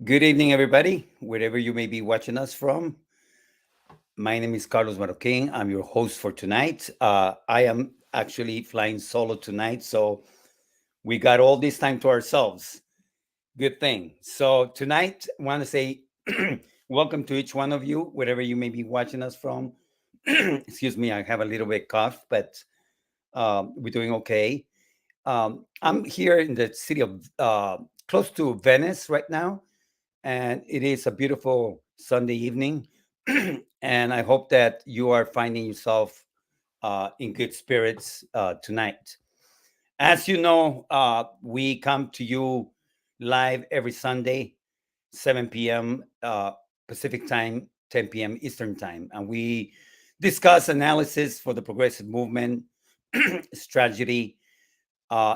Good evening, everybody, wherever you may be watching us from. My name is Carlos Marroquin. I'm your host for tonight. I am actually flying solo tonight, so we got all this time to ourselves. Good thing. So, tonight, I want to say welcome to each one of you, wherever you may be watching us from. Excuse me, I have a little bit cough, but we're doing okay. I'm here in the city of close to Venice right now, and it is a beautiful Sunday evening. And I hope that you are finding yourself in good spirits tonight. As you know, we come to you live every Sunday, 7 p.m. Pacific time, 10 p.m. Eastern time, and we discuss analysis for the progressive movement, strategy,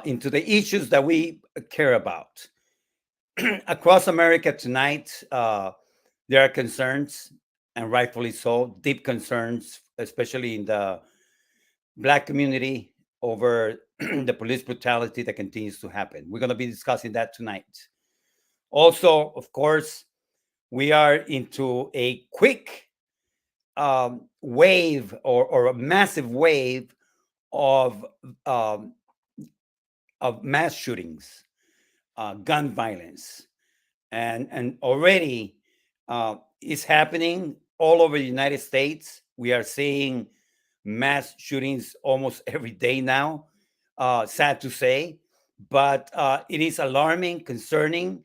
into the issues that we care about. Across America tonight, there are concerns, and rightfully so, deep concerns, especially in the Black community over the police brutality that continues to happen. We're going to be discussing that tonight. Also, of course, we are into a quick wave or a massive wave of um, mass shootings, gun violence, and already it's happening all over the United States. We are seeing mass shootings almost every day now. Sad to say, but it is alarming, concerning,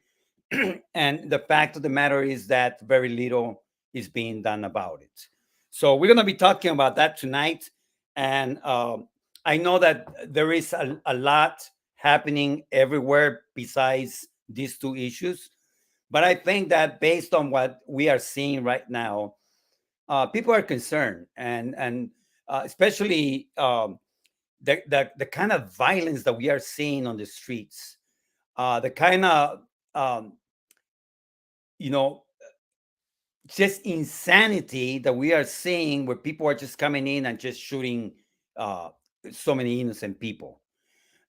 and the fact of the matter is that very little is being done about it. So we're going to be talking about that tonight, and I know that there is a lot happening everywhere besides these two issues, but I think that based on what we are seeing right now, people are concerned, and especially the kind of violence that we are seeing on the streets, the kind of um, you know just insanity that we are seeing, where people are just coming in and just shooting uh, so many innocent people,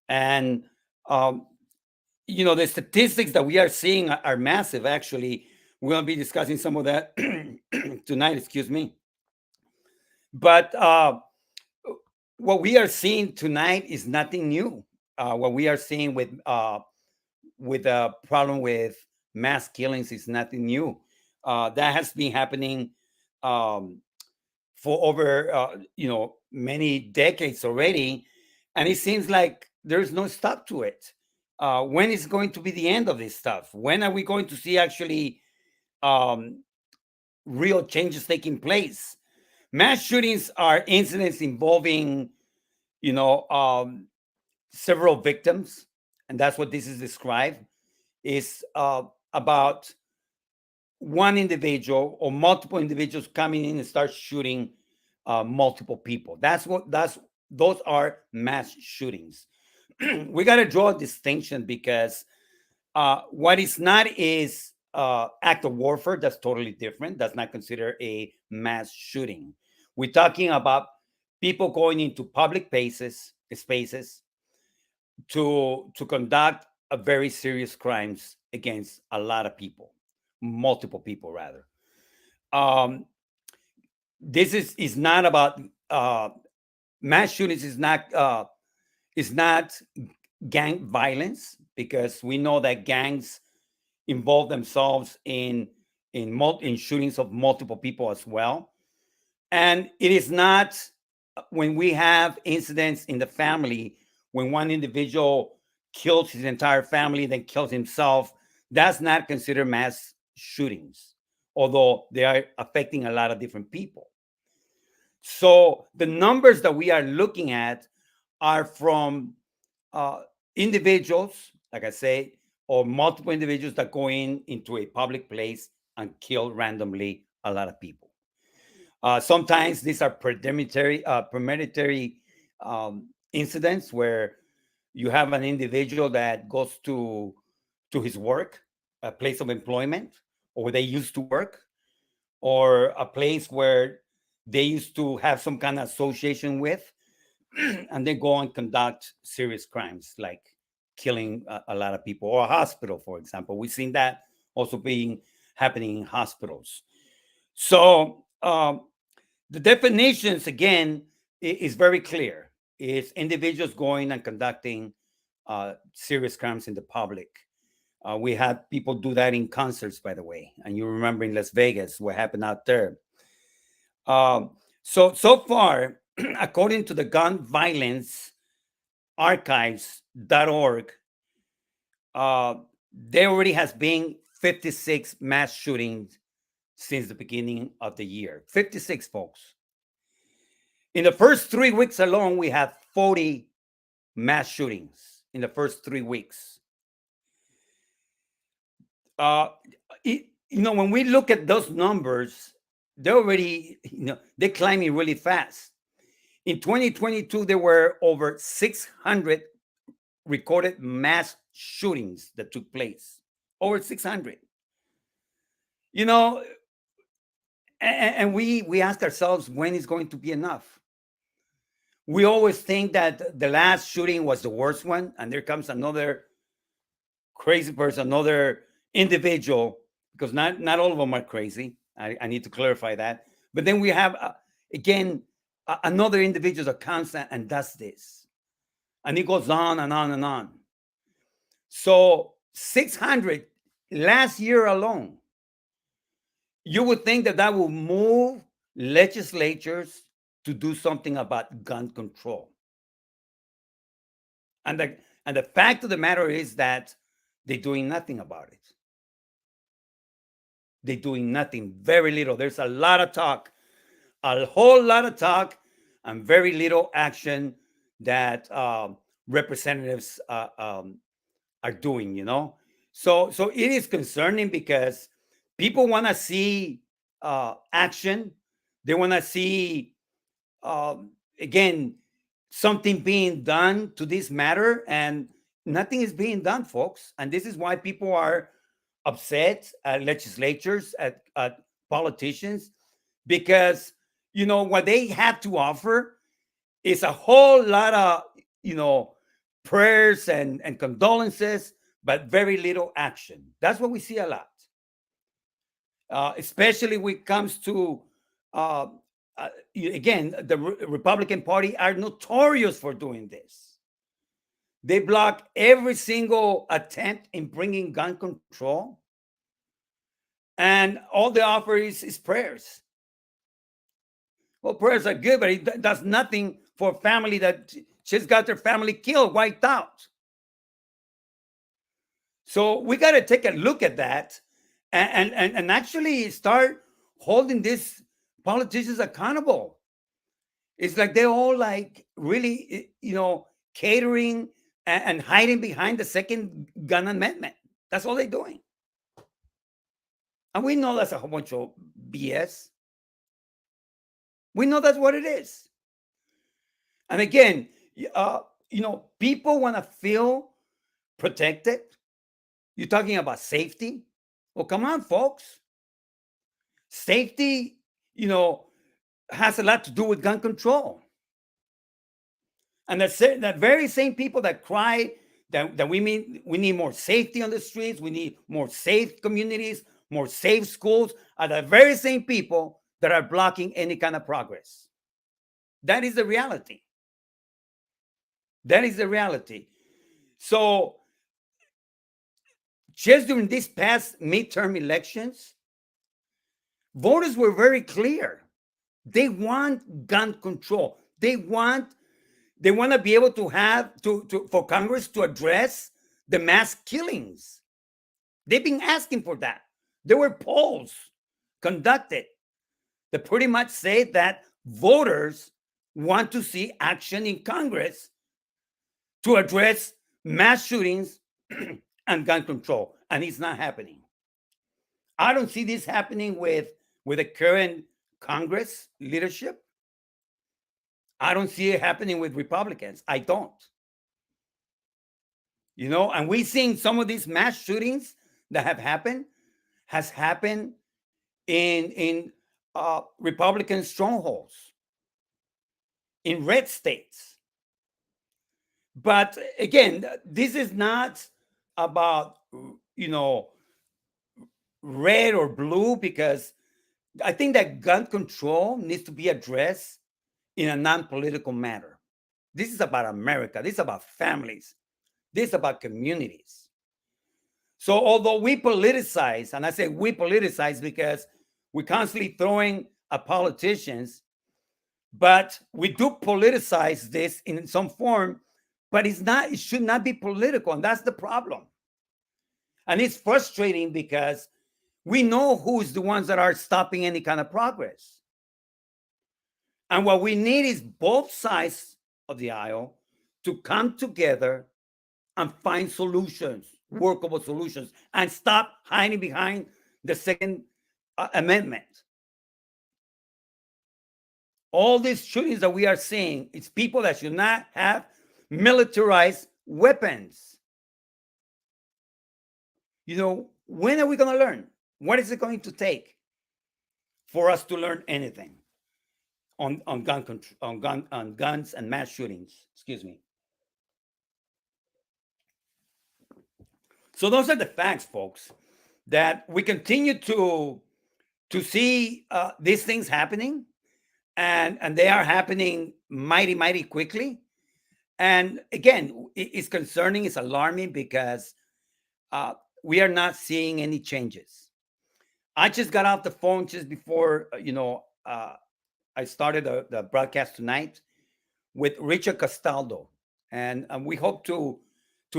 and um, the statistics that we are seeing are massive. Actually, we're going to be discussing some of that tonight. Excuse me, but what we are seeing tonight is nothing new. What we are seeing with a problem with mass killings is nothing new. That has been happening um, for over many decades already, and it seems like there's no stop to it. When is going to be the end of this stuff? When are we going to see actually um, real changes taking place? Mass shootings are incidents involving you know um, several victims, and that's what this is described. Is about one individual or multiple individuals coming in and start shooting multiple people. Those are mass shootings. We got to draw a distinction, because what is not is act of warfare. That's totally different. That's not considered a mass shooting. We're talking about people going into public spaces to conduct a very serious crimes against a lot of people, multiple people rather. Um, this is not about mass shootings. Is not gang violence, because we know that gangs involve themselves in shootings of multiple people as well. And it is not when we have incidents in the family, when one individual kills his entire family, then kills himself. That's not considered mass shootings, although they are affecting a lot of different people. So the numbers that we are looking at are from uh, individuals, like I say, or multiple individuals that go into a public place and kill randomly a lot of people. Sometimes these are premeditary incidents, where you have an individual that goes to his work, a place of employment, or where they used to work, or a place where they used to have some kind of association with, and they go and conduct serious crimes like killing a lot of people, or a hospital, for example. We've seen that also being happening in hospitals. So the definitions again is very clear. It's individuals going and conducting serious crimes in the public. We had people do that in concerts, by the way, and you remember in Las Vegas what happened out there. So far, according to the Gun Violence Archives.org, there already has been 56 mass shootings since the beginning of the year. 56, folks. In the first 3 weeks alone, we had 40 mass shootings in the first 3 weeks. When we look at those numbers, they're already, they're climbing really fast. In 2022, there were over 600 recorded mass shootings that took place. Over 600. And we ask ourselves, when is going to be enough? We always think that the last shooting was the worst one, and there comes another crazy person, another individual, because not all of them are crazy. I need to clarify that. But then we have, again, another individual that comes and does this. And it goes on and on and on. So 600 last year alone. You would think that will move legislatures to do something about gun control. And the fact of the matter is that they're doing nothing about it. They're doing nothing, very little. There's a lot of talk, a whole lot of talk, and very little action that representatives are doing, So it is concerning because people want to see action. They want to see, again, something being done to this matter, and nothing is being done, folks. And this is why people are upset at legislatures, at politicians, because what they have to offer is a whole lot of prayers and condolences, but very little action. That's what we see a lot, especially when it comes to again, the Republican Party are notorious for doing this. They block every single attempt in bringing gun control. And all they offer is prayers. Well, prayers are good, but it does nothing for a family that just got their family killed, wiped out. So we got to take a look at that and actually start holding these politicians accountable. It's like they're all like really, catering and hiding behind the second gun amendment. That's all they're doing. And we know that's a whole bunch of BS. We know that's what it is. And again, people want to feel protected. You're talking about safety. Well, come on, folks. Safety, has a lot to do with gun control. And that very same people that cry that we need more safety on the streets, we need more safe communities, more safe schools, are the very same people that are blocking any kind of progress. That is the reality. That is the reality. So just during these past midterm elections, voters were very clear. They want gun control. They want to be able to have for Congress to address the mass killings. They've been asking for that. There were polls conducted that pretty much say that voters want to see action in Congress to address mass shootings and gun control, and it's not happening. I don't see this happening with the current Congress leadership. I don't see it happening with Republicans. I don't. And we've seen some of these mass shootings that has happened in Republican strongholds, in red states. But again, this is not about, red or blue, because I think that gun control needs to be addressed in a non-political matter. This is about America. This is about families. This is about communities. So although we politicize, and I say we politicize because we're constantly throwing at politicians, but we do politicize this in some form, but it should not be political. And that's the problem. And it's frustrating because we know who's the ones that are stopping any kind of progress. And what we need is both sides of the aisle to come together and find solutions, workable solutions, and stop hiding behind the Second Amendment. All these shootings that we are seeing, it's people that should not have militarized weapons. When are we going to learn? What is it going to take for us to learn anything on gun control, on guns and mass shootings? Excuse me. So those are the facts, folks, that we continue to see these things happening, and they are happening mighty quickly. And again, it's concerning, it's alarming, because we are not seeing any changes. I just got off the phone just before I started the broadcast tonight with Richard Castaldo, and we hope to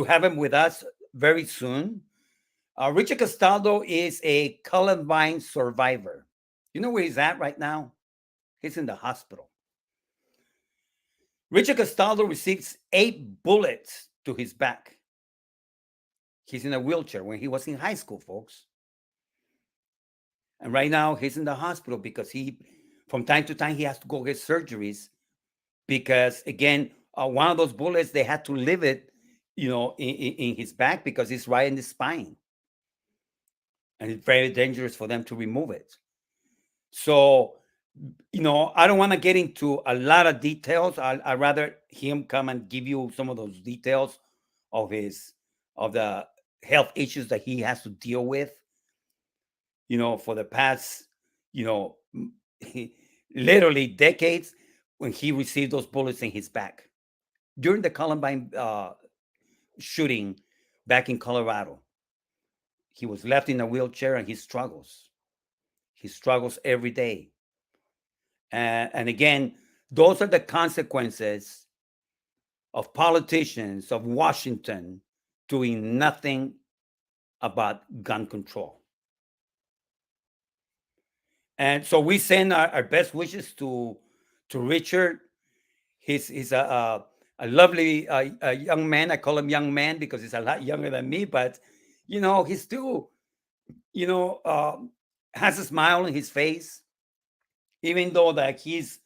have him with us very soon. Richard Castaldo is a Columbine survivor. You know where he's at right now? He's in the hospital. Richard Castaldo receives 8 bullets to his back. He's in a wheelchair when he was in high school, folks. And right now he's in the hospital because from time to time, he has to go get surgeries because, again, one of those bullets, they had to leave it, in his back because it's right in the spine. And it's very dangerous for them to remove it. So, I don't want to get into a lot of details. I'd rather him come and give you some of those details of the health issues that he has to deal with, for the past, literally decades, when he received those bullets in his back during the Columbine shooting back in Colorado. He was left in a wheelchair, and he struggles. He struggles every day. And again, those are the consequences of politicians of Washington doing nothing about gun control. And so we send our best wishes to Richard. He's a lovely young man. I call him young man because he's a lot younger than me, but he still has a smile on his face, even though that he's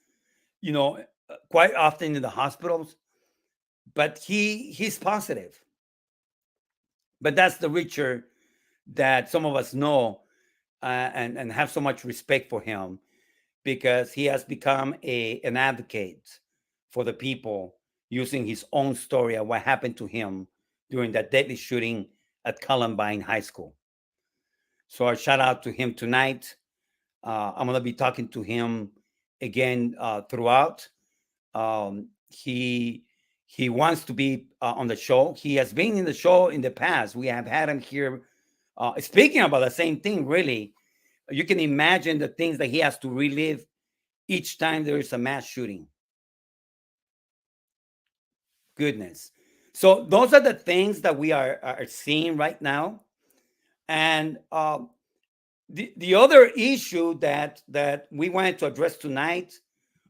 quite often in the hospitals, but he's positive. But that's the Richard that some of us know, and have so much respect for him, because he has become an advocate for the people, using his own story of what happened to him during that deadly shooting at Columbine High School. So I shout out to him tonight. I'm going to be talking to him again throughout. He wants to be on the show. He has been in the show in the past. We have had him here speaking about the same thing, really. You can imagine the things that he has to relive each time there is a mass shooting. Goodness. So those are the things that we are seeing right now. And the other issue that we wanted to address tonight,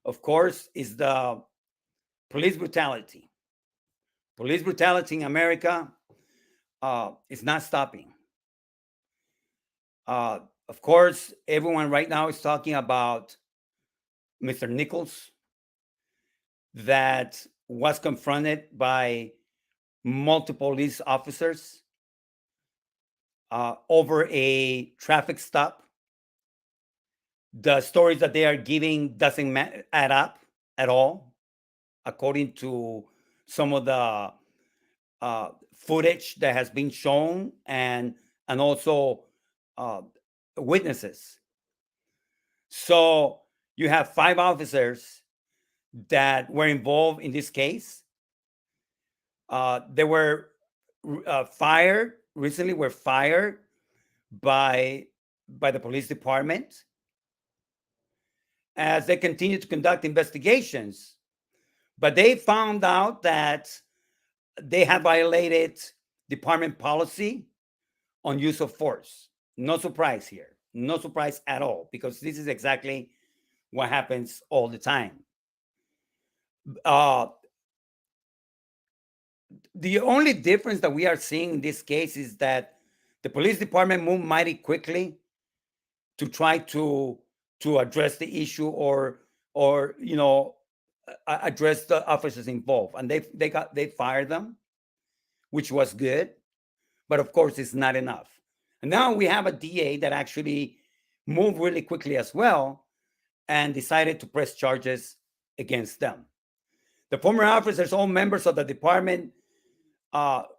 of course, is the police brutality. Police brutality in America is not stopping. Of course, everyone right now is talking about Mr. Nichols, that was confronted by multiple police officers over a traffic stop. The stories that they are giving doesn't add up at all, according to some of the footage that has been shown, and also uh, witnesses. So you have 5 officers that were involved in this case. They were fired recently. Were fired by the police department as they continue to conduct investigations. But they found out that they have violated department policy on use of force. No surprise here. No surprise at all, because this is exactly what happens all the time. Uh, the only difference that we are seeing in this case is that the police department moved mighty quickly to try to address the issue, or address the officers involved, and they fired them, which was good, but of course it's not enough. And now we have a DA that actually moved really quickly as well and decided to press charges against them. The former officers, all members of the department,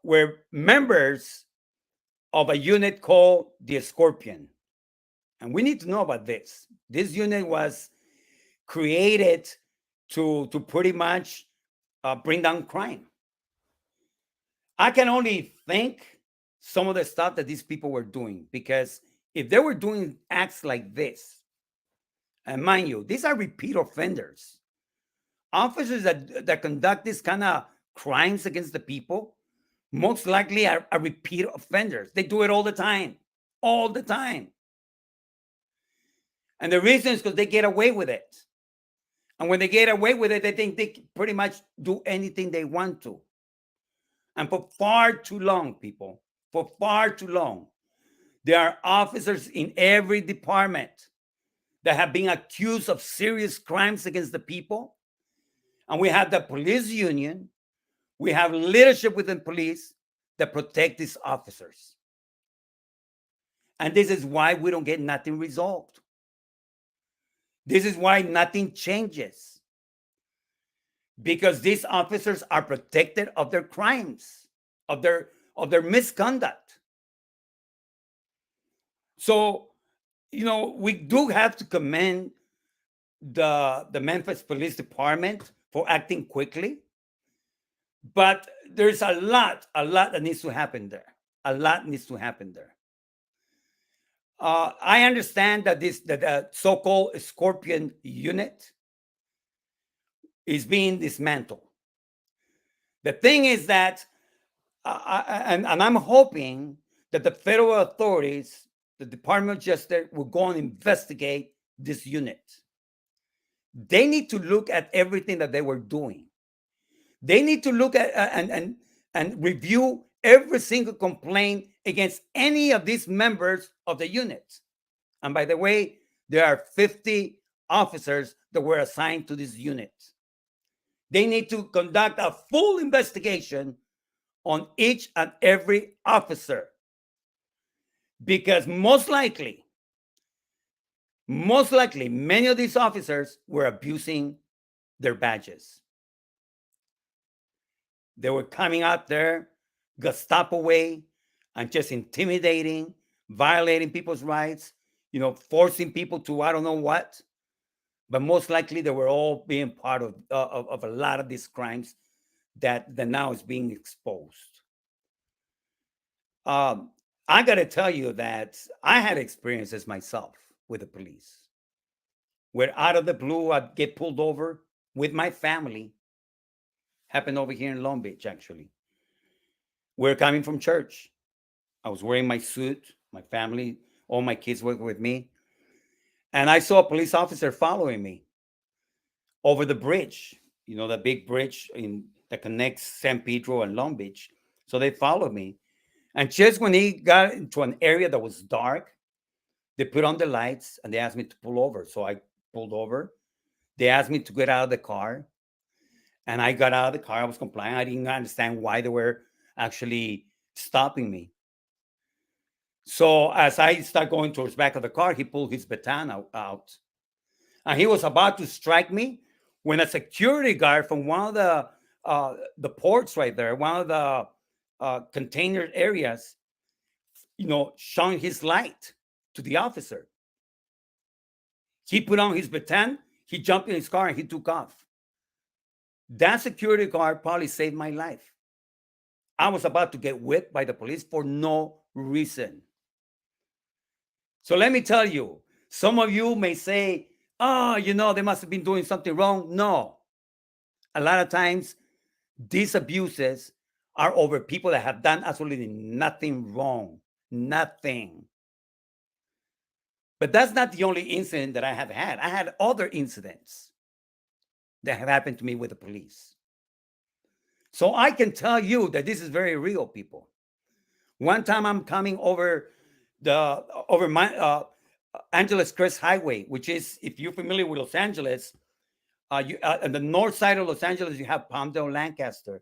were members of a unit called the Scorpion. And we need to know about this. This unit was created to pretty much bring down crime. I can only think some of the stuff that these people were doing, because if they were doing acts like this, and mind you, these are repeat offenders, officers that conduct this kind of crimes against the people, most likely are repeat offenders. They do it all the time, all the time. And the reason is because they get away with it. And when they get away with it, they think they can pretty much do anything they want to. And for far too long, people, for far too long, there are officers in every department that have been accused of serious crimes against the people. And we have the police union, we have leadership within police that protect these officers. And this is why we don't get nothing resolved. This is why nothing changes. Because these officers are protected of their crimes, of their misconduct. So, we do have to commend the Memphis Police Department for acting quickly. But there's a lot that needs to happen there. A lot needs to happen there. I understand that the so-called Scorpion unit is being dismantled. The thing is that, and I'm hoping that the federal authorities, the Department of Justice, will go and investigate this unit. They need to look at everything that they were doing. They need to look at and review every single complaint against any of these members of the unit. And by the way, there are 50 officers that were assigned to this unit. They need to conduct a full investigation on each and every officer, because most likely, many of these officers were abusing their badges. They were coming out there Gestapo way and just intimidating, violating people's rights, forcing people to I don't know what. But most likely they were all being part of a lot of these crimes that now is being exposed. I got to tell you that I had experiences myself with the police, where out of the blue I'd get pulled over with my family. Happened over here in Long Beach, actually. We're coming from church. I was wearing my suit, my family, all my kids were with me. And I saw a police officer following me over the bridge, the big bridge that connects San Pedro and Long Beach. So they followed me. And just when he got into an area that was dark, they put on the lights and they asked me to pull over. So I pulled over. They asked me to get out of the car. And I got out of the car. I was complying. I didn't understand why they were actually stopping me. So as I start going towards the back of the car, he pulled his baton out. And he was about to strike me when a security guard from one of the ports right there, one of the container areas, shone his light to the officer. He put on his baton, he jumped in his car, and he took off. That security guard probably saved my life. I was about to get whipped by the police for no reason. So let me tell you, some of you may say, oh, they must have been doing something wrong. No. A lot of times, these abuses are over people that have done absolutely nothing wrong. Nothing. But that's not the only incident that I have had. I had other incidents that have happened to me with the police. So I can tell you that this is very real, people. One time I'm coming over my Angeles Crest Highway, which is, if you're familiar with Los Angeles, on the north side of Los Angeles, you have Palmdale, Lancaster.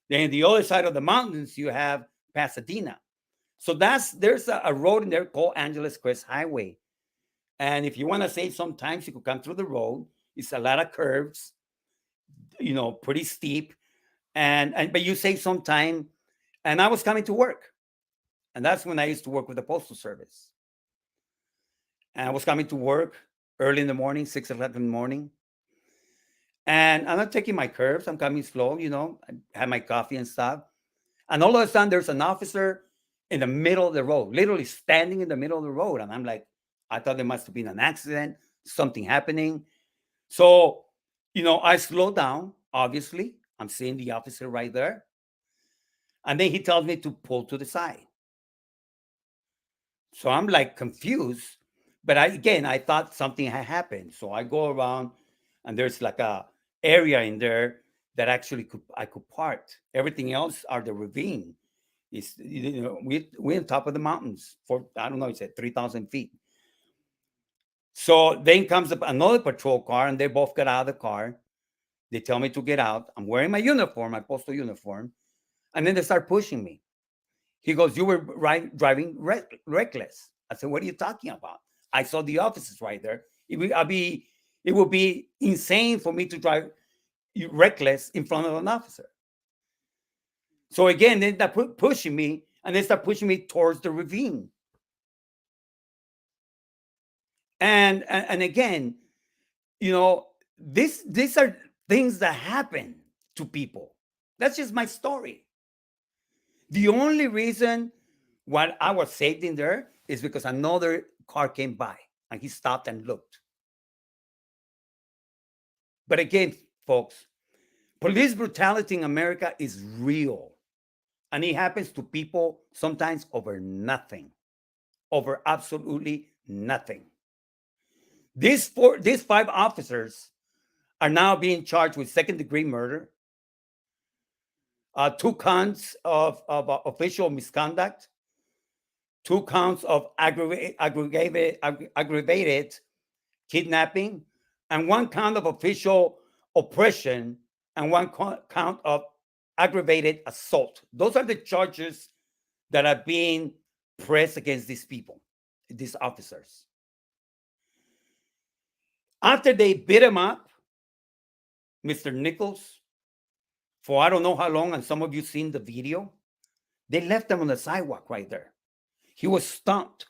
Then on the other side of the mountains, you have Pasadena. So there's a road in there called Angeles Crest Highway. And if you want to save some time, you could come through the road. It's a lot of curves, pretty steep. But you save some time. And I was coming to work. And that's when I used to work with the Postal Service. And I was coming to work early in the morning, 6 o'clock in the morning. And I'm not taking my curves. I'm coming slow, I had my coffee and stuff. And all of a sudden, there's an officer in the middle of the road, literally standing in the middle of the road. And I'm like, I thought there must have been an accident, something happening. So, I slow down, obviously. I'm seeing the officer right there. And then he tells me to pull to the side. So I'm like confused. But I thought something had happened. So I go around and there's like a area in there that actually I could park. Everything else are the ravine. It's, we're on top of the mountains for, I don't know, it's at 3,000 feet. So then comes up another patrol car and they both get out of the car. They tell me to get out. I'm wearing my uniform, my postal uniform. And then they start pushing me. He goes, you were driving reckless. I said, what are you talking about? I saw the officers right there. It would be insane for me to drive reckless in front of an officer. So again, they start pushing me, and they start pushing me towards the ravine. And again, these are things that happen to people. That's just my story. The only reason why I was saved in there is because another car came by and he stopped and looked. But again, folks, police brutality in America is real. And it happens to people sometimes over nothing, over absolutely nothing. These 5 officers are now being charged with second-degree murder, 2 counts of official misconduct, 2 counts of aggravated kidnapping, and 1 count of official oppression, and 1 count of aggravated assault. Those are the charges that are being pressed against these people, these officers. After they beat him up, Mr. Nichols, for I don't know how long, and some of you seen the video, they left him on the sidewalk right there. He was stumped.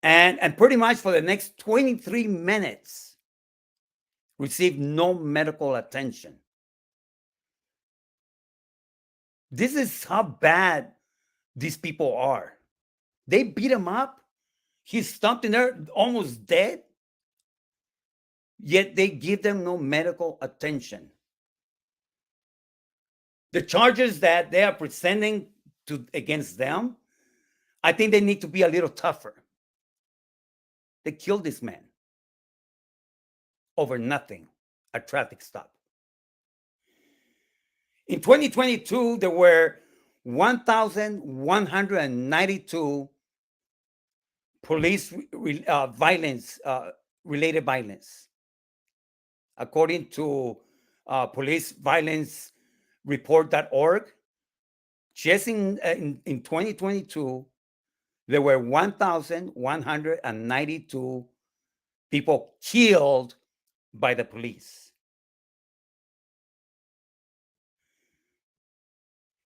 And pretty much for the next 23 minutes, received no medical attention. This is how bad these people are. They beat him up. He's stumped in there, almost dead. Yet they give them no medical attention. The charges that they are presenting against them, I think they need to be a little tougher. They killed this man over nothing, a traffic stop. In 2022, there were 1,192 police related violence. According to policeviolencereport.org, just in 2022, there were 1,192 people killed by the police.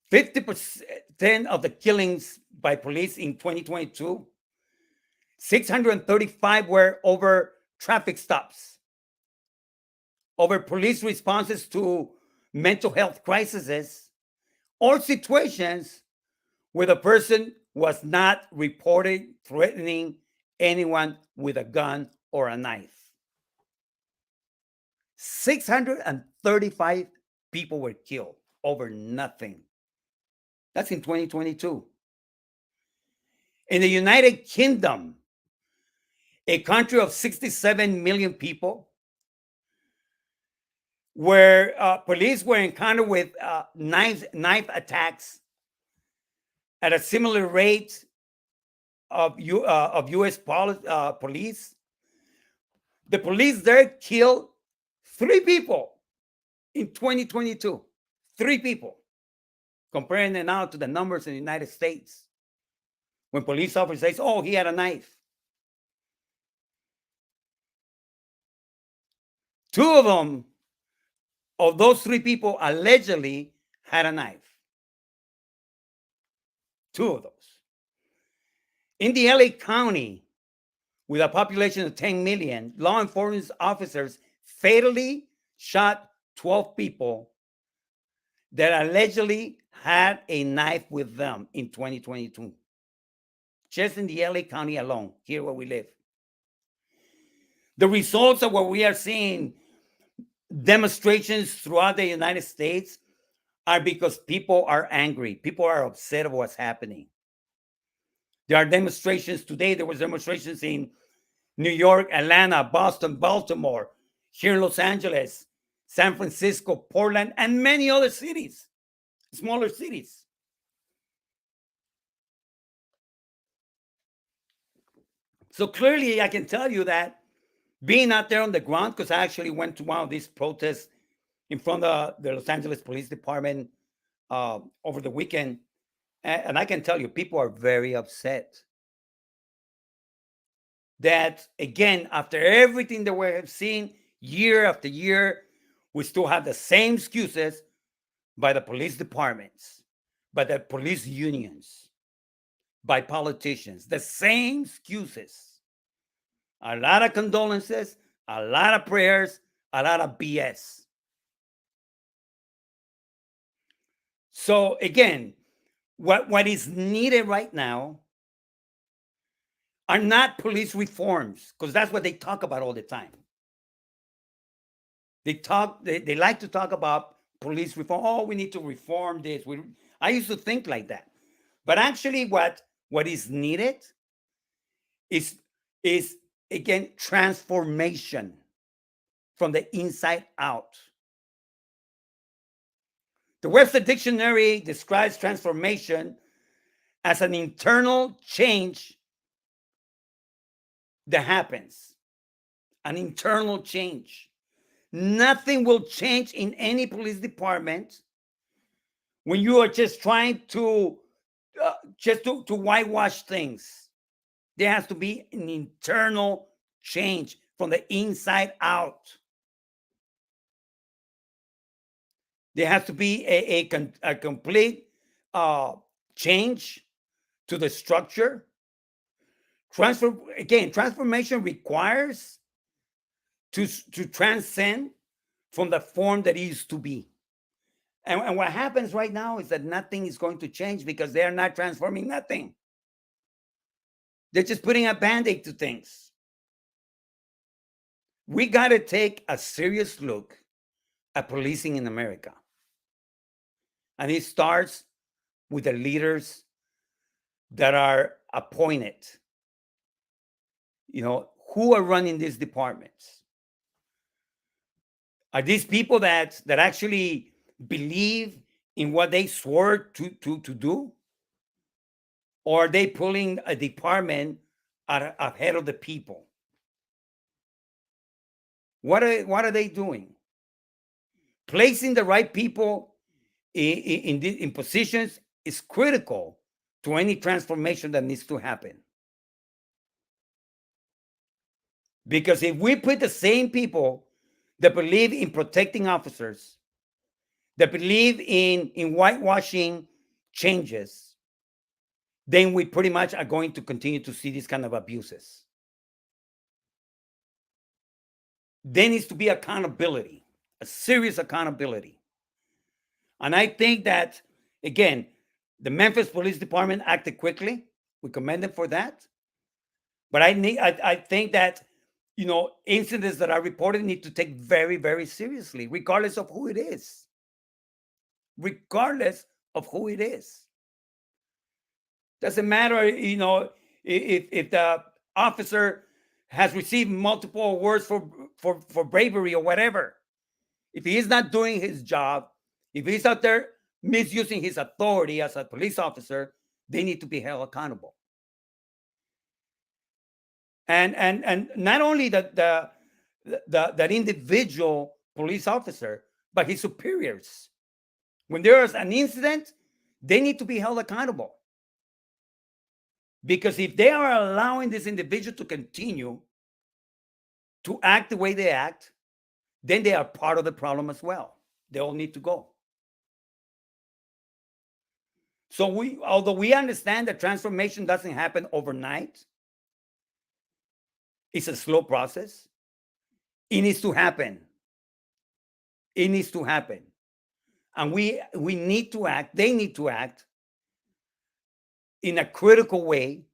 50% of the killings by police in 2022, 635 were over traffic stops, over police responses to mental health crises, or situations where the person was not reported threatening anyone with a gun or a knife. 635 people were killed over nothing. That's in 2022. In the United Kingdom, a country of 67 million people, where police were encountered with knife attacks at a similar rate of U.S. police. The police there killed 3 people in 2022. 3 people. Comparing it now to the numbers in the United States. When police officer says, oh, he had a knife. 2 of them, of those 3 people, allegedly had a knife. 2 of those. In the LA County, with a population of 10 million, law enforcement officers fatally shot 12 people that allegedly had a knife with them in 2022. Just in the LA County alone, here where we live. The results of what we are seeing, demonstrations throughout the United States, are because people are angry. People are upset of what's happening. There are demonstrations today. There was demonstrations in New York, Atlanta, Boston, Baltimore, here in Los Angeles, San Francisco, Portland, and many other cities, smaller cities. So clearly, I can tell you that being out there on the ground, because I actually went to one of these protests in front of the Los Angeles Police Department over the weekend, and I can tell you, people are very upset. That, again, after everything that we have seen year after year, we still have the same excuses by the police departments, by the police unions, by politicians, the same excuses. A lot of condolences, a lot of prayers, a lot of BS. So again, what is needed right now are not police reforms, because that's what they talk about all the time. They like to talk about police reform. Oh, we need to reform this. I used to think like that. But actually what is needed is again transformation from the inside out. The Webster Dictionary describes transformation as an internal change that happens. An internal change. Nothing will change in any police department when you are just trying to to whitewash things. There has to be an internal change from the inside out. There has to be a complete change to the structure. Transformation requires to transcend from the form that it used to be. And what happens right now is that nothing is going to change because they're not transforming nothing. They're just putting a Band-Aid to things. We got to take a serious look at policing in America. And it starts with the leaders that are appointed. You know, who are running these departments? Are these people that actually believe in what they swore to do? Or are they pulling a department ahead of the people? What are they doing? Placing the right people in positions is critical to any transformation that needs to happen. Because if we put the same people that believe in protecting officers, that believe in whitewashing changes, then we pretty much are going to continue to see these kind of abuses. There needs to be accountability, a serious accountability. And I think that, again, the Memphis Police Department acted quickly. We commend them for that. But I think that, incidents that are reported need to take very, very seriously, regardless of who it is. Regardless of who it is. Doesn't matter, if the officer has received multiple awards for bravery or whatever. If he is not doing his job, if he's out there misusing his authority as a police officer, they need to be held accountable. And not only that individual police officer, but his superiors. When there is an incident, they need to be held accountable. Because if they are allowing this individual to continue to act the way they act, then they are part of the problem as well. They all need to go. So although we understand that transformation doesn't happen overnight, it's a slow process. It needs to happen. It needs to happen. And we need to act, they need to act in a critical way,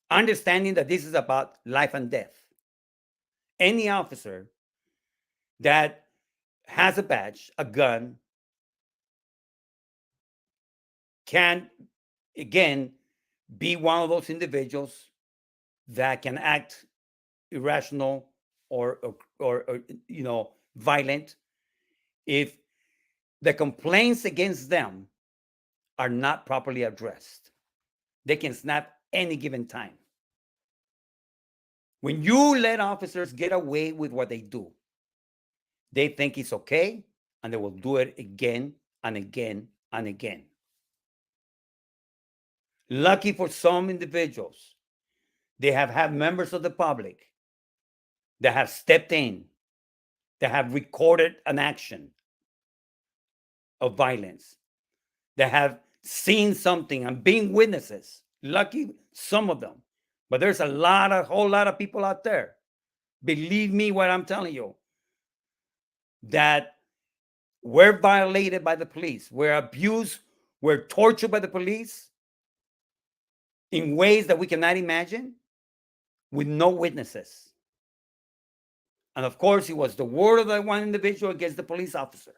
understanding that this is about life and death. Any officer that has a badge, a gun, can, again, be one of those individuals that can act irrational or violent if the complaints against them are not properly addressed. They can snap any given time. When you let officers get away with what they do, they think it's okay, and they will do it again and again and again. Lucky for some individuals, they have had members of the public that have stepped in, that have recorded an action of violence, that have seen something and been witnesses. Lucky some of them. But there's a whole lot of people out there, believe me what I'm telling you, that were violated by the police, were abused, were tortured by the police in ways that we cannot imagine, with no witnesses. And of course, it was the word of that one individual against the police officer.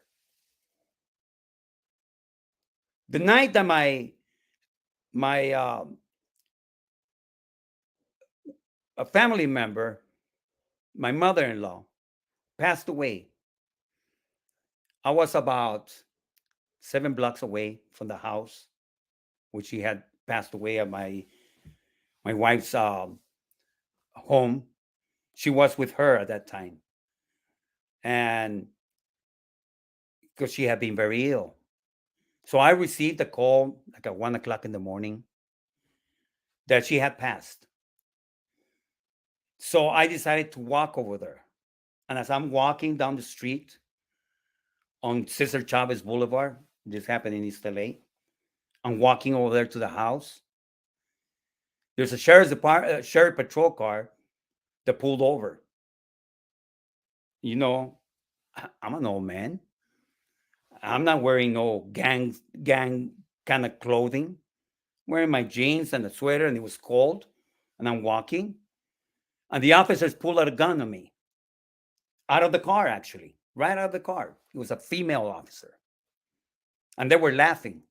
The night that a family member, my mother-in-law, passed away, I was about 7 blocks away from the house, which she had passed away at my wife's home. She was with her at that time, and because she had been very ill. So I received a call like at 1 o'clock in the morning that she had passed. So I decided to walk over there. And as I'm walking down the street on Cesar Chavez Boulevard, this happened in East LA, I'm walking over there to the house. There's a sheriff patrol car that pulled over. I'm an old man. I'm not wearing no gang kind of clothing. I'm wearing my jeans and a sweater, and it was cold, and I'm walking. And the officers pulled out a gun on me. Out of the car, actually. Right out of the car. It was a female officer. And they were laughing. And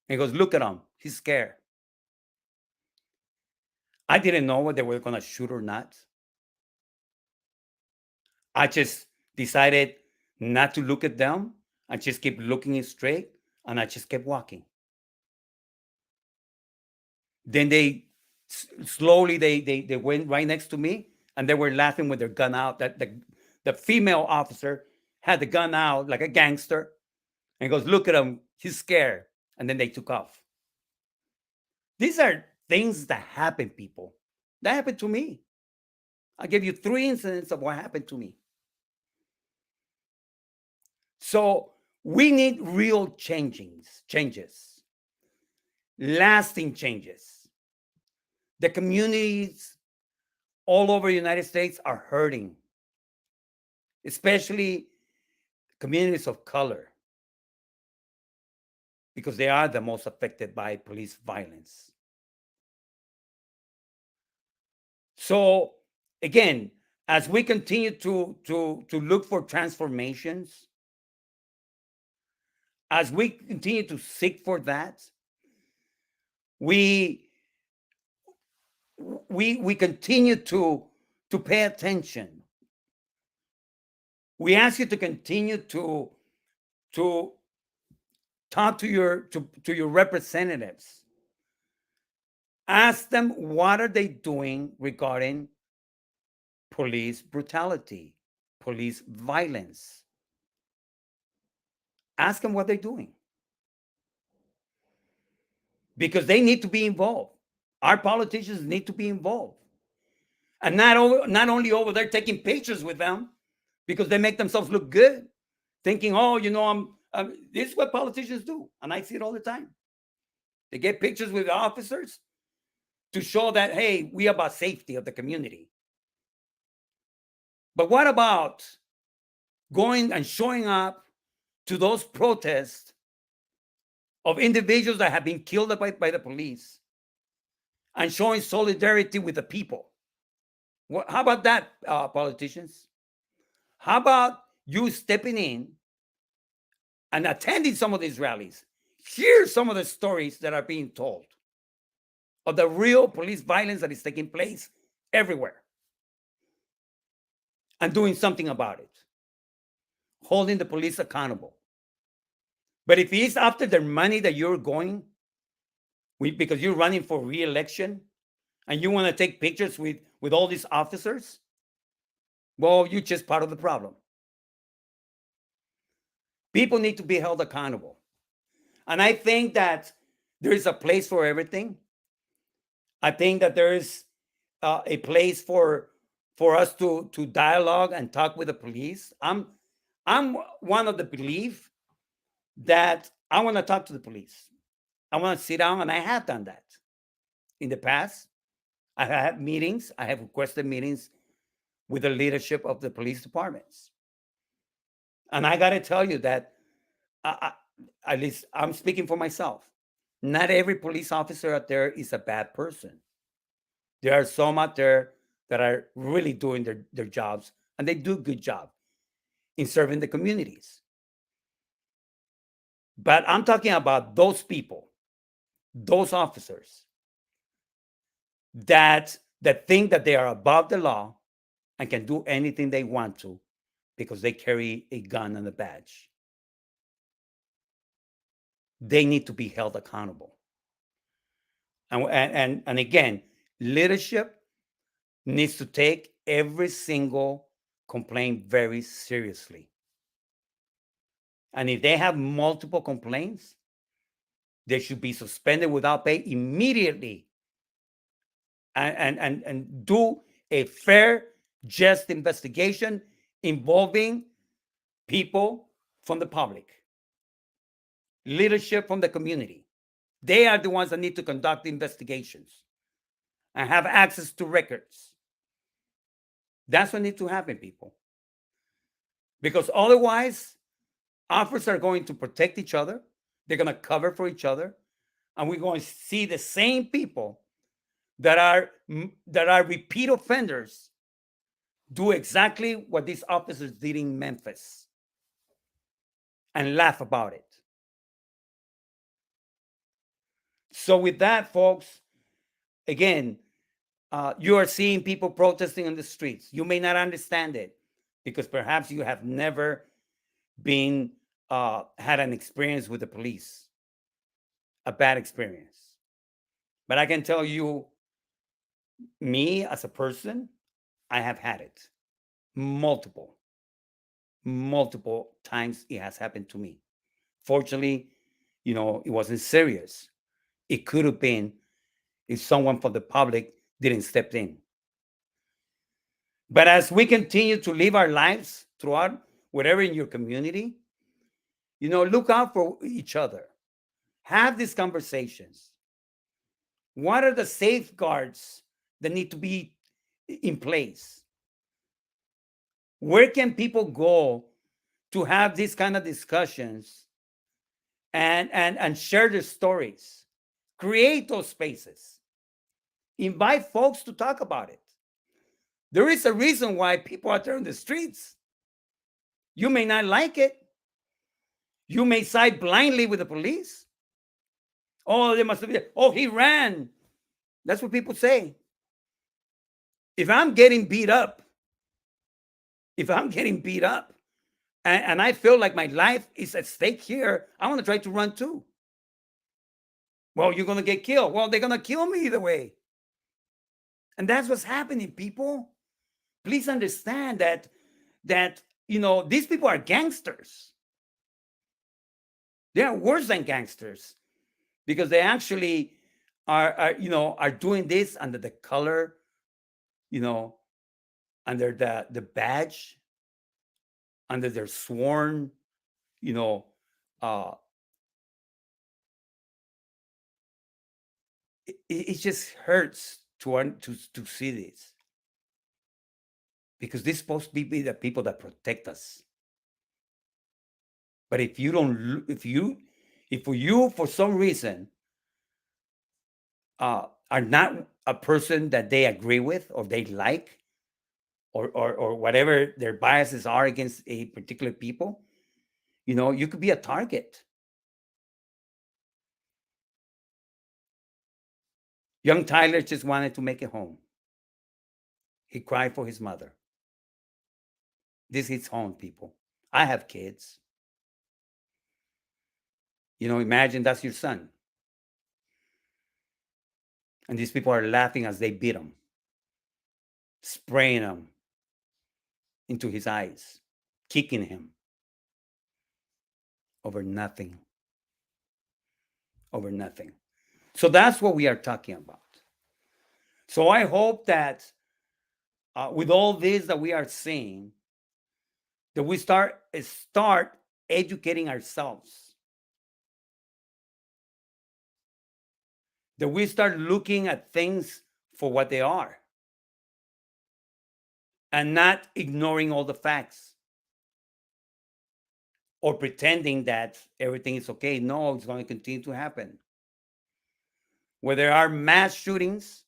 he goes, "Look at him. He's scared." I didn't know whether they were going to shoot or not. I just decided not to look at them. I just kept looking straight, and I just kept walking. Then they slowly they went right next to me, and they were laughing with their gun out. That the female officer had the gun out like a gangster, and goes, "Look at him, he's scared." And then they took off. These are things that happen, people. That happened to me. I'll give you 3 incidents of what happened to me. So we need real changes. lasting changes. The communities all over the United States are hurting, especially communities of color, because they are the most affected by police violence. So again, as we continue to look for transformations, as we continue to seek for that, we continue to pay attention. We ask you to continue to talk to your representatives. Ask them what are they doing regarding police brutality, police violence. Ask them what they're doing, because they need to be involved. Our politicians need to be involved, and not only over there taking pictures with them because they make themselves look good, thinking, oh, this is what politicians do, and I see it all the time. They get pictures with the officers to show that, hey, we are about safety of the community. But what about going and showing up to those protests of individuals that have been killed by the police and showing solidarity with the people? How about that, politicians? How about you stepping in and attending some of these rallies? Hear some of the stories that are being told of the real police violence that is taking place everywhere, and doing something about it, holding the police accountable. But if it's after their money that you're going, because you're running for re-election and you want to take pictures with all these officers, well, you're just part of the problem. People need to be held accountable. And I think that there is a place for everything. I think that there is a place for us to dialogue and talk with the police. I'm one of the belief that I want to talk to the police. I want to sit down, and I have done that in the past. I have had meetings. I have requested meetings with the leadership of the police departments. And I got to tell you that, at least I'm speaking for myself, not every police officer out there is a bad person. There are some out there that are really doing their jobs, and they do a good job in serving the communities. But I'm talking about those people, those officers that think that they are above the law and can do anything they want to because they carry a gun and a badge. They need to be held accountable. And again, leadership needs to take every single complaint very seriously. And if they have multiple complaints, they should be suspended without pay immediately, and do a fair, just investigation involving people from the public, leadership from the community. They are the ones that need to conduct the investigations and have access to records. That's what needs to happen, people. Because otherwise, officers are going to protect each other. They're going to cover for each other. And we're going to see the same people that are repeat offenders do exactly what these officers did in Memphis and laugh about it. So with that, folks, again, you are seeing people protesting on the streets. You may not understand it because perhaps you have never been had an experience with the police, a bad experience. But I can tell you, me as a person, I have had it multiple times. It has happened to me. Fortunately, it wasn't serious. It could have been if someone from the public didn't step in. But as we continue to live our lives throughout whatever in your community, look out for each other. Have these conversations. What are the safeguards that need to be in place? Where can people go to have these kind of discussions and share their stories? Create those spaces. Invite folks to talk about it. There is a reason why people are there in the streets. You may not like it. You may side blindly with the police. Oh, they must have been, oh, he ran. That's what people say. If I'm getting beat up, and I feel like my life is at stake here, I want to try to run too. Well, you're going to get killed. Well, they're going to kill me either way. And that's what's happening, people. Please understand that these people are gangsters. They are worse than gangsters because they actually are doing this under the color, under the badge, under their sworn, it just hurts to see this, because this is supposed to be the people that protect us. But if you for some reason are not a person that they agree with or they like, or whatever their biases are against a particular people, you could be a target. Young Tyler just wanted to make it home. He cried for his mother. This hits home, people. I have kids. Imagine that's your son. And these people are laughing as they beat him, spraying him into his eyes, kicking him over nothing. Over nothing. So that's what we are talking about. So I hope that with all this that we are seeing, that we start educating ourselves, that we start looking at things for what they are and not ignoring all the facts or pretending that everything is okay. No, it's going to continue to happen. Where there are mass shootings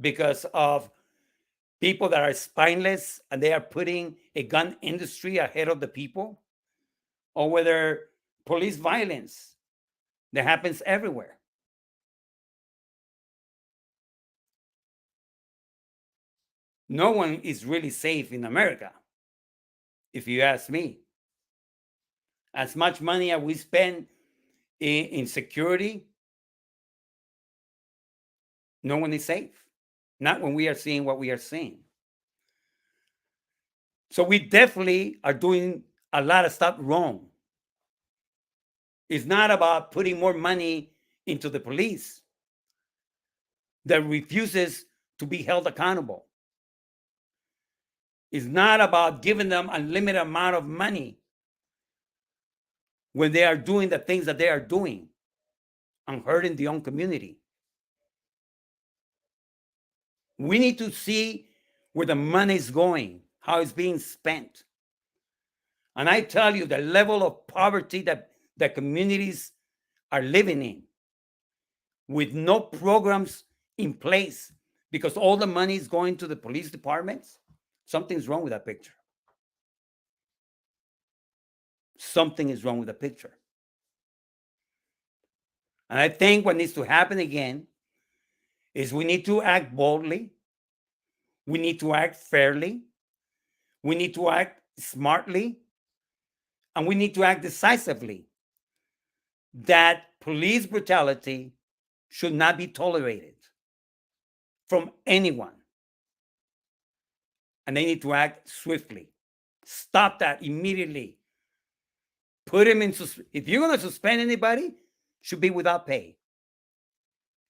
because of people that are spineless and they are putting a gun industry ahead of the people, or whether police violence that happens everywhere. No one is really safe in America, if you ask me. As much money as we spend in security, no one is safe. Not when we are seeing what we are seeing. So we definitely are doing a lot of stuff wrong. It's not about putting more money into the police that refuses to be held accountable. It's not about giving them a limited amount of money when they are doing the things that they are doing and hurting the own community. We need to see where the money is going, how it's being spent. And I tell you, the level of poverty that the communities are living in, with no programs in place, because all the money is going to the police departments, something's wrong with that picture. Something is wrong with the picture. And I think what needs to happen again is we need to act boldly. We need to act fairly. We need to act smartly. And we need to act decisively. That police brutality should not be tolerated from anyone. And they need to act swiftly. Stop that immediately. Put him in. If you're going to suspend anybody, should be without pay.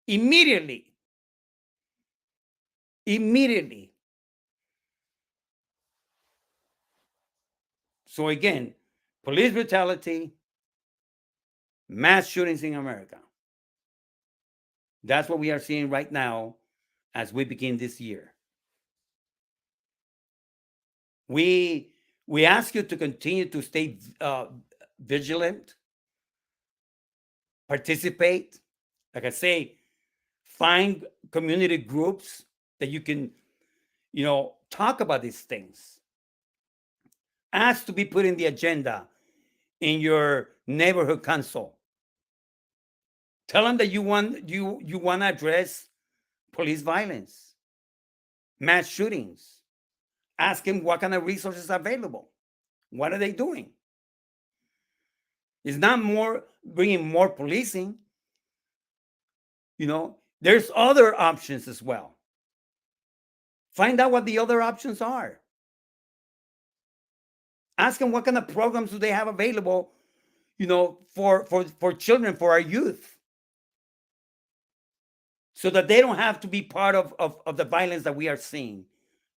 Immediately. Immediately. So again, police brutality, mass shootings in America. That's what we are seeing right now as we begin this year. We ask you to continue to stay vigilant, participate. Like I say, find community groups that you can, talk about these things. Ask to be put in the agenda in your neighborhood council. Tell them that you want to address police violence, mass shootings. Ask them what kind of resources are available. What are they doing? It's not more bringing more policing. There's other options as well. Find out what the other options are. Ask them what kind of programs do they have available, for children, for our youth, so that they don't have to be part of the violence that we are seeing,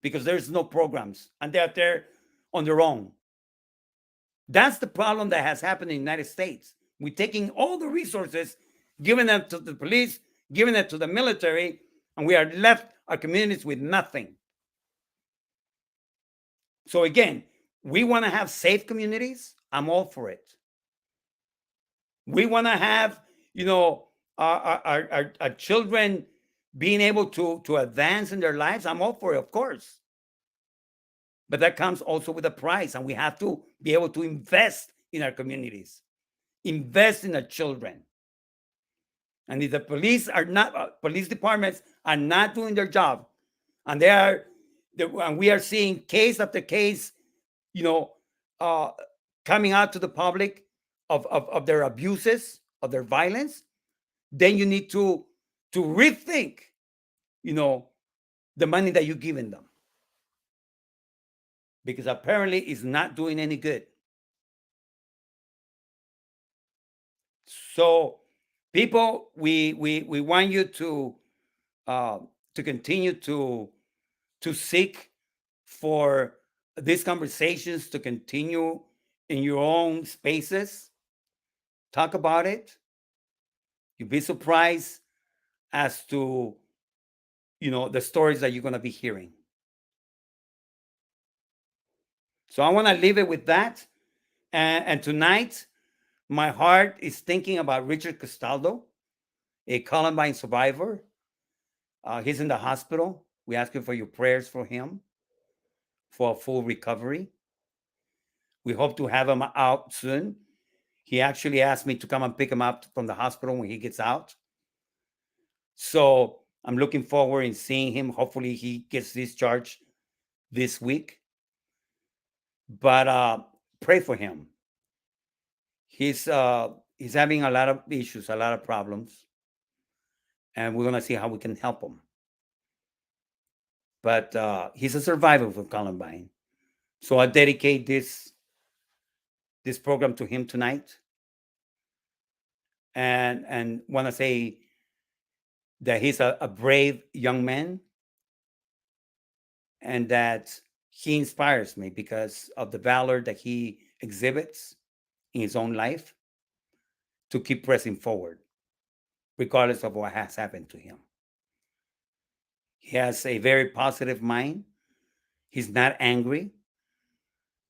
because there's no programs and they're there on their own. That's the problem that has happened in the United States. We're taking all the resources, giving them to the police, giving it to the military, and we are left our communities with nothing. So again, we want to have safe communities. I'm all for it. We want to have, our children being able to advance in their lives. I'm all for it, of course. But that comes also with a price, and we have to be able to invest in our communities, invest in our children. And if the police departments are not doing their job, and and we are seeing case after case, coming out to the public of their abuses, of their violence, then you need to rethink, the money that you're giving them, because apparently it's not doing any good. So, people, we want you to continue to seek for these conversations to continue in your own spaces. Talk about it. You'll be surprised as to, the stories that you're going to be hearing. So I want to leave it with that. And tonight, my heart is thinking about Richard Castaldo, a Columbine survivor. He's in the hospital. We ask you for your prayers for him, for a full recovery. We hope to have him out soon. He actually asked me to come and pick him up from the hospital when he gets out. So I'm looking forward in seeing him. Hopefully he gets discharged this week. But pray for him. He's having a lot of issues, a lot of problems, and we're gonna see how we can help him. But he's a survivor for Columbine, so I dedicate this program to him tonight, and want to say that he's a brave young man, and that he inspires me because of the valor that he exhibits in his own life to keep pressing forward, regardless of what has happened to him. He has a very positive mind. He's not angry,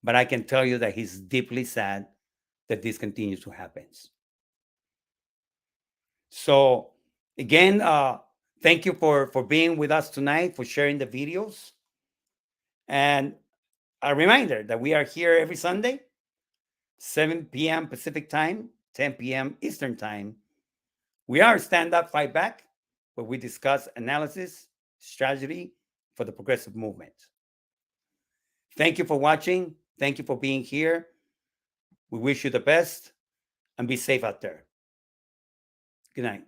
but I can tell you that he's deeply sad that this continues to happen. So again, thank you for being with us tonight, for sharing the videos. And a reminder that we are here every Sunday, 7 p.m. Pacific time, 10 p.m. Eastern time. We are Stand Up, Fight Back, where we discuss analysis, strategy for the progressive movement. Thank you for watching. Thank you for being here. We wish you the best and be safe out there. Good night.